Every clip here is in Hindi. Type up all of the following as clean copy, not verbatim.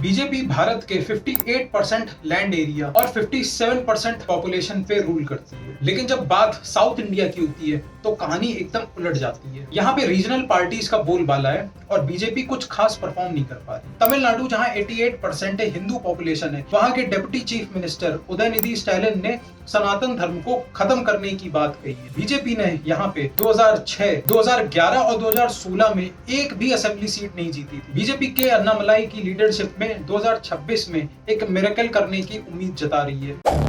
बीजेपी भारत के 58% लैंड एरिया और 57% पॉपुलेशन पे रूल करती है, लेकिन जब बात साउथ इंडिया की होती है तो कहानी एकदम उलट जाती है। यहाँ पे रीजनल पार्टीज का बोलबाला है और बीजेपी कुछ खास परफॉर्म नहीं कर पा रही। तमिलनाडु जहाँ 88% हिंदू पॉपुलेशन है, वहाँ के deputy chief minister Udhayanidhi Stalin ने सनातन धर्म को खत्म करने की बात कही है। बीजेपी ने यहाँ पे 2006, 2011 और 2016 में एक भी असेंबली सीट नहीं जीती थी। बीजेपी के अन्नामलाई की लीडरशिप में 2026 में एक मिरेकल करने की उम्मीद जता रही है।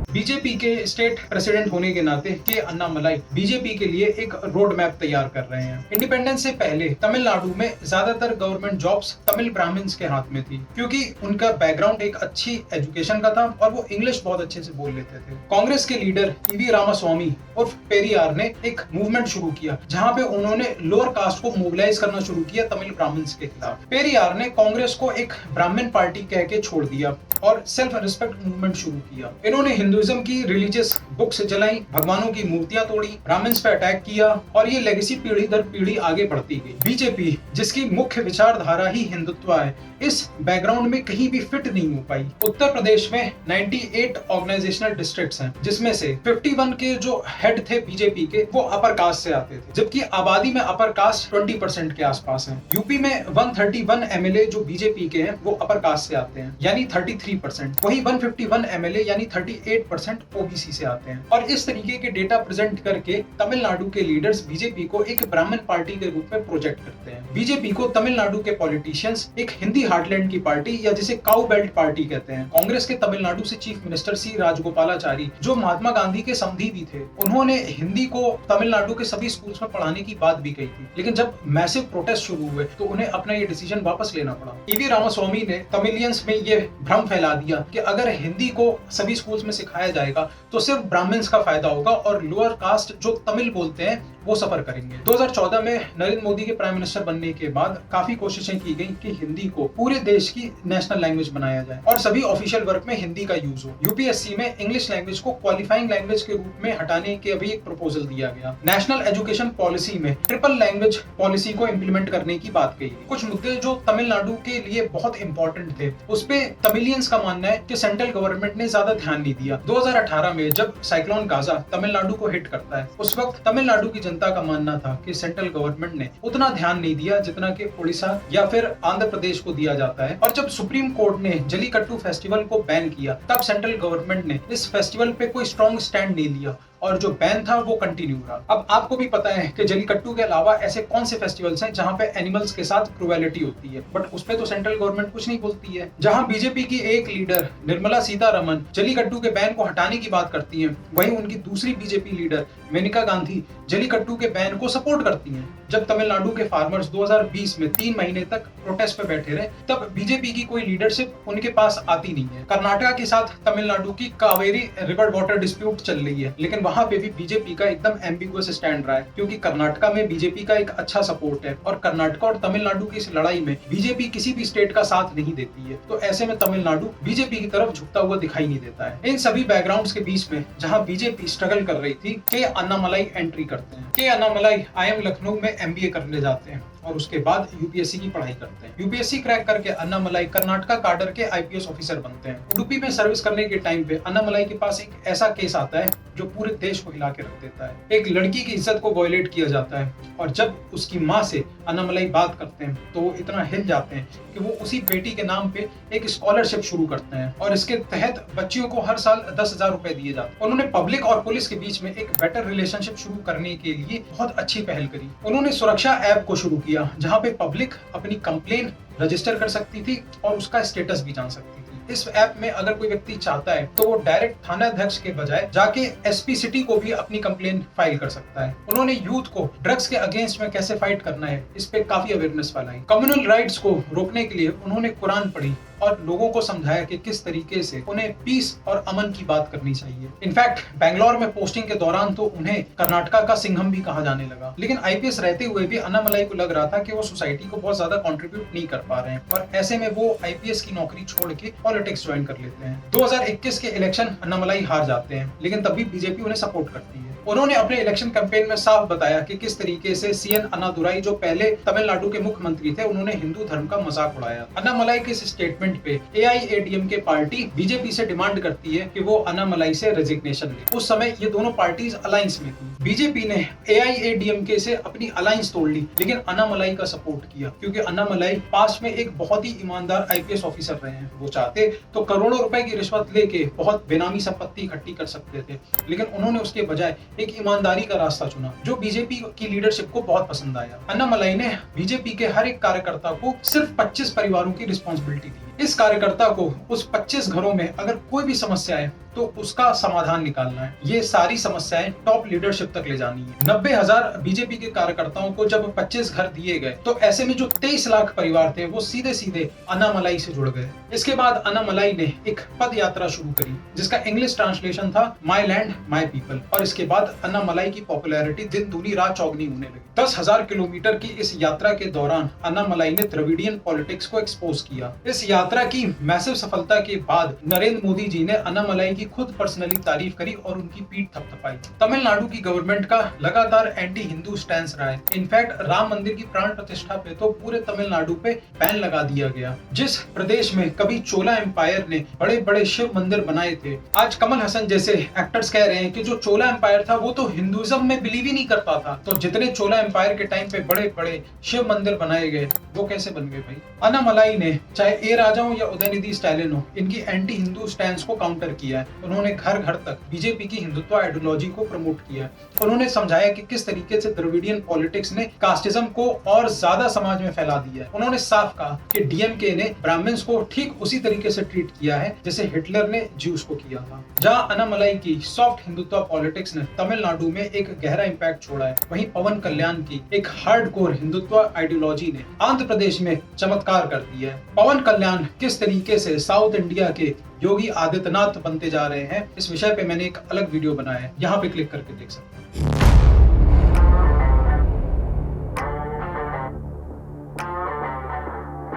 बीजेपी के स्टेट प्रेसिडेंट होने के नाते के अन्नामलाई बीजेपी के लिए एक रोड मैप तैयार कर रहे हैं। इंडिपेंडेंस से पहले तमिलनाडु में ज्यादातर गवर्नमेंट जॉब्स तमिल ब्राह्मण्स के हाथ में थी, क्योंकि उनका बैकग्राउंड एक अच्छी एजुकेशन का था और वो इंग्लिश बहुत अच्छे से बोल लेते थे। कांग्रेस के लीडर ईवी रामास्वामी उर्फ पेरियार ने एक मूवमेंट शुरू किया, जहां पे उन्होंने लोअर कास्ट को मोबिलाइज करना शुरू किया तमिल ब्राह्मण्स के खिलाफ। पेरियार ने कांग्रेस को एक ब्राह्मण पार्टी कह के छोड़ दिया और सेल्फ रिस्पेक्ट मूवमेंट शुरू किया। इन्होंने हिंदुइज्म की रिलीजियस बुक्स जलाई, भगवानों की मूर्तियां तोड़ी, ब्राह्मण्स पे अटैक किया और ये लेगेसी पीढ़ी दर पीढ़ी आगे बढ़ती गई। बीजेपी, जिसकी मुख्य विचारधारा ही हिंदुत्व है, इस बैकग्राउंड में कहीं भी फिट नहीं हो पाई। उत्तर प्रदेश में 98 ऑर्गेनाइजेशनल डिस्ट्रिक्ट्स हैं, जिसमें से 51 के जो हेड थे बीजेपी के, वो अपर कास्ट से आते थे, जबकि आबादी में अपर कास्ट 20% के आसपास है। यूपी में 131 एमएलए जो बीजेपी के हैं वो अपर कास्ट से आते हैं, यानी 33%। वही 151 एमएलए यानी 38% ओबीसी से आते हैं। और इस तरीके के डेटा प्रेजेंट करके तमिलनाडु के लीडर्स बीजेपी को एक ब्राह्मण पार्टी के रूप में प्रोजेक्ट करते हैं। बीजेपी को तमिलनाडु के पॉलिटिशियंस एक हिंदी हार्टलैंड की पार्टी या जिसे काउ बेल्ट पार्टी कहते हैं। कांग्रेस के तमिलनाडु से चीफ मिनिस्टर सी राजगोपालाचारी, जो महात्मा गांधी के समधी भी थे, उन्होंने हिंदी को तमिलनाडु के सभी स्कूल्स में पढ़ाने की बात भी कही थी, लेकिन जब मैसिव प्रोटेस्ट शुरू हुए तो उन्हें अपना ये डिसीजन वापस लेना पड़ा। ईवी रामास्वामी ने तमिलियंस में ये भ्रम फैला दिया कि अगर हिंदी को सभी स्कूल्स में सिखाया जाएगा तो सिर्फ ब्राह्मण्स का फायदा होगा और लोअर कास्ट जो तमिल बोलते हैं वो सफर करेंगे। 2014 में नरेंद्र मोदी के प्राइम मिनिस्टर बनने के बाद काफी कोशिशें की गई कि हिंदी को पूरे देश की नेशनल लैंग्वेज बनाया जाए और सभी ऑफिशियल वर्क में हिंदी का यूज हो। यूपीएससी में इंग्लिश लैंग्वेज को क्वालिफाइंग लैंग्वेज के रूप में हटाने के अभी एक प्रपोजल दिया गया। नेशनल एजुकेशन पॉलिसी में ट्रिपल लैंग्वेज पॉलिसी को इम्प्लीमेंट करने की बात कही। कुछ मुद्दे जो तमिलनाडु के लिए बहुत इंपॉर्टेंट थे, उस पे तमिलियंस का मानना है कि सेंट्रल गवर्नमेंट ने ज्यादा ध्यान नहीं दिया। 2018 में जब साइक्लोन गाजा तमिलनाडु को हिट करता है, उस वक्त तमिलनाडु की जनता का मानना था कि सेंट्रल गवर्नमेंट ने उतना ध्यान नहीं दिया जितना कि उड़ीसा या फिर आंध्र प्रदेश को दिया जाता है। और जब सुप्रीम कोर्ट ने जलीकट्टू फेस्टिवल को बैन किया, तब सेंट्रल गवर्नमेंट ने इस फेस्टिवल पे कोई स्ट्रॉन्ग स्टैंड नहीं लिया और जो बैन था वो कंटिन्यू रहा। अब आपको भी पता है कि जलीकट्टू के अलावा ऐसे कौन से फेस्टिवल्स हैं जहां पे एनिमल्स के साथ क्रूएलिटी होती है, बट उस पे तो सेंट्रल गवर्नमेंट कुछ नहीं बोलती है। जहां बीजेपी की एक लीडर निर्मला सीतारमण जलीकट्टू के बैन को हटाने की बात करती हैं, वहीं उनकी दूसरी बीजेपी लीडर मेनका गांधी जलीकट्टू के बैन को सपोर्ट करती हैं। जब तमिलनाडु के फार्मर्स 2020 में 3 महीने तक प्रोटेस्ट पे बैठे रहे, तब बीजेपी की कोई लीडरशिप उनके पास आती नहीं है। कर्नाटक के साथ तमिलनाडु की कावेरी रिवर वाटर डिस्प्यूट चल रही है, लेकिन वहां पे भी बीजेपी का एकदम एम्बिगुअस स्टैंड रहा है, क्योंकि कर्नाटक में बीजेपी का एक अच्छा सपोर्ट है और कर्नाटक और तमिलनाडु की इस लड़ाई में बीजेपी किसी भी स्टेट का साथ नहीं देती है। तो ऐसे में तमिलनाडु बीजेपी की तरफ झुकता हुआ दिखाई नहीं देता है। इन सभी बैकग्राउंड्स के बीच में जहां बीजेपी स्ट्रगल कर रही थी, के अन्नामलाई एंट्री करते हैं। के अन्नामलाई IIM लखनऊ में MBA करने जाते हैं और उसके बाद यूपीएससी की पढ़ाई करते हैं। यूपीएससी क्रैक करके अन्नामलाई कर्नाटक काडर के IPS ऑफिसर बनते हैं। उडुपी में सर्विस करने के टाइम पे अन्नामलाई के पास एक ऐसा केस आता है जो पूरे देश को हिला के रख देता है। एक लड़की की इज्जत को वायलेट किया जाता है और जब उसकी माँ से अन्नामलाई बात करते हैं तो वो इतना हिल जाते हैं कि वो उसी बेटी के नाम पे एक स्कॉलरशिप शुरू करते हैं और इसके तहत बच्चियों को हर साल 10,000 रुपए दिए जाते हैं। उन्होंने पब्लिक और पुलिस के बीच में एक बेटर रिलेशनशिप शुरू करने के लिए बहुत अच्छी पहल करी। उन्होंने सुरक्षा ऐप को शुरू किया, जहाँ पे पब्लिक अपनी कंप्लेन रजिस्टर कर सकती थी और उसका स्टेटस भी जान सकती थी। इस ऐप में अगर कोई व्यक्ति चाहता है तो वो डायरेक्ट थानाध्यक्ष के बजाय जाके SP सिटी को भी अपनी कंप्लेन फाइल कर सकता है। उन्होंने यूथ को ड्रग्स के अगेंस्ट में कैसे फाइट करना है, इस पे काफी अवेयरनेस फैलाई। कम्युनल राइट्स को रोकने के लिए उन्होंने कुरान पढ़ी और लोगों को समझाया कि किस तरीके से उन्हें पीस और अमन की बात करनी चाहिए। इनफैक्ट बैंगलोर में पोस्टिंग के दौरान तो उन्हें कर्नाटक का सिंघम भी कहा जाने लगा। लेकिन IPS रहते हुए भी अन्नामलाई को लग रहा था कि वो सोसाइटी को बहुत ज्यादा कंट्रीब्यूट नहीं कर पा रहे हैं और ऐसे में वो IPS की नौकरी छोड़ के पॉलिटिक्स ज्वाइन कर लेते हैं। 2021 के इलेक्शन अन्नामलाई हार जाते हैं, लेकिन तब भी बीजेपी उन्हें सपोर्ट करती है। उन्होंने अपने इलेक्शन कैंपेन में साफ बताया कि किस तरीके से सीएन अन्नादुराई, जो पहले तमिलनाडु के मुख्यमंत्री थे, उन्होंने हिंदू धर्म का मजाक उड़ाया। अन्नामलाई के इस स्टेटमेंट पे एआईएडीएमके पार्टी बीजेपी से डिमांड करती है कि वो अन्नामलाई से रेजिग्नेशन ले। उस समय ये दोनों पार्टीज अलायंस में थी। बीजेपी ने एआईएडीएमके से अपनी अलायंस तोड़ ली, लेकिन अन्नामलाई का सपोर्ट किया, क्योंकि अन्नामलाई पास में एक बहुत ही ईमानदार आईपीएस ऑफिसर रहे हैं। वो चाहते तो करोड़ों रुपए की रिश्वत लेके बहुत बेनामी संपत्ति इकट्ठी कर सकते थे, लेकिन उन्होंने उसके बजाय एक ईमानदारी का रास्ता चुना, जो बीजेपी की लीडरशिप को बहुत पसंद आया। अन्नामलाई ने बीजेपी के हर एक कार्यकर्ता को सिर्फ 25 परिवारों की रिस्पॉन्सिबिलिटी दी। इस कार्यकर्ता को उस 25 घरों में अगर कोई भी समस्या है तो उसका समाधान निकालना है। ये सारी समस्याएं टॉप लीडरशिप तक ले जानी है। 90,000 बीजेपी के कार्यकर्ताओं को जब 25 घर दिए गए तो ऐसे में जो 23 लाख परिवार थे वो सीधे सीधे अन्नामलाई से जुड़ गए। इसके बाद अन्नामलाई ने एक पद यात्रा शुरू करी, जिसका इंग्लिश ट्रांसलेशन था माई लैंड माई पीपल। और इसके बाद अन्नामलाई की पॉपुलैरिटी दिन दूनी रात चौगनी होने लगी। 10,000 किलोमीटर की इस यात्रा के दौरान अन्नामलाई ने द्रविडियन पॉलिटिक्स को एक्सपोज किया। इस यात्रा की मैसिव सफलता के बाद नरेंद्र मोदी जी ने अन्नामलाई की खुद पर्सनली तारीफ करी और उनकी पीठ थपथपाई। तमिलनाडु की गवर्नमेंट का लगातार एंटी हिंदू स्टैंस रहा है। इनफैक्ट राम मंदिर की प्राण प्रतिष्ठा पे तो पूरे तमिलनाडु पे बैन लगा दिया गया। जिस प्रदेश में कभी चोला एम्पायर ने बड़े बड़े शिव मंदिर बनाए थे, आज कमल हसन जैसे एक्टर्स कह रहे हैं कि जो चोला एम्पायर था वो तो हिंदुइज्म में बिलीव ही नहीं करता था। तो जितने चोला एम्पायर के टाइम पे बड़े बड़े शिव मंदिर बनाए गए, वो कैसे बन गए भाई? अन्नामलाई ने चाहे ए राजाओं या उदयनिधि स्टैलिन हो, इनकी एंटी हिंदू स्टैंस को काउंटर किया है। उन्होंने घर घर तक बीजेपी की हिंदुत्व आइडियोलॉजी को प्रमोट किया। उन्होंने समझाया कि किस तरीके से द्रविडियन पॉलिटिक्स ने कास्टिज्म को और ज्यादा समाज में फैला दिया है। उन्होंने साफ कहा कि डीएमके ने ब्राह्मण्स को ठीक उसी तरीके से ट्रीट किया है जैसे हिटलर ने ज्यूस को किया था। जहां अन्नामलाई की सॉफ्ट हिंदुत्व पॉलिटिक्स ने तमिलनाडु में एक गहरा इंपैक्ट छोड़ा है, वहीं पवन कल्याण की एक हार्डकोर हिंदुत्व आइडियोलॉजी ने आंध्र प्रदेश में चमत्कार कर दिया है। पवन कल्याण किस तरीके से साउथ इंडिया के योगी आदित्यनाथ बनते जा रहे हैं, इस विषय पे मैंने एक अलग वीडियो बनाया है, यहाँ पे क्लिक करके देख सकते हैं।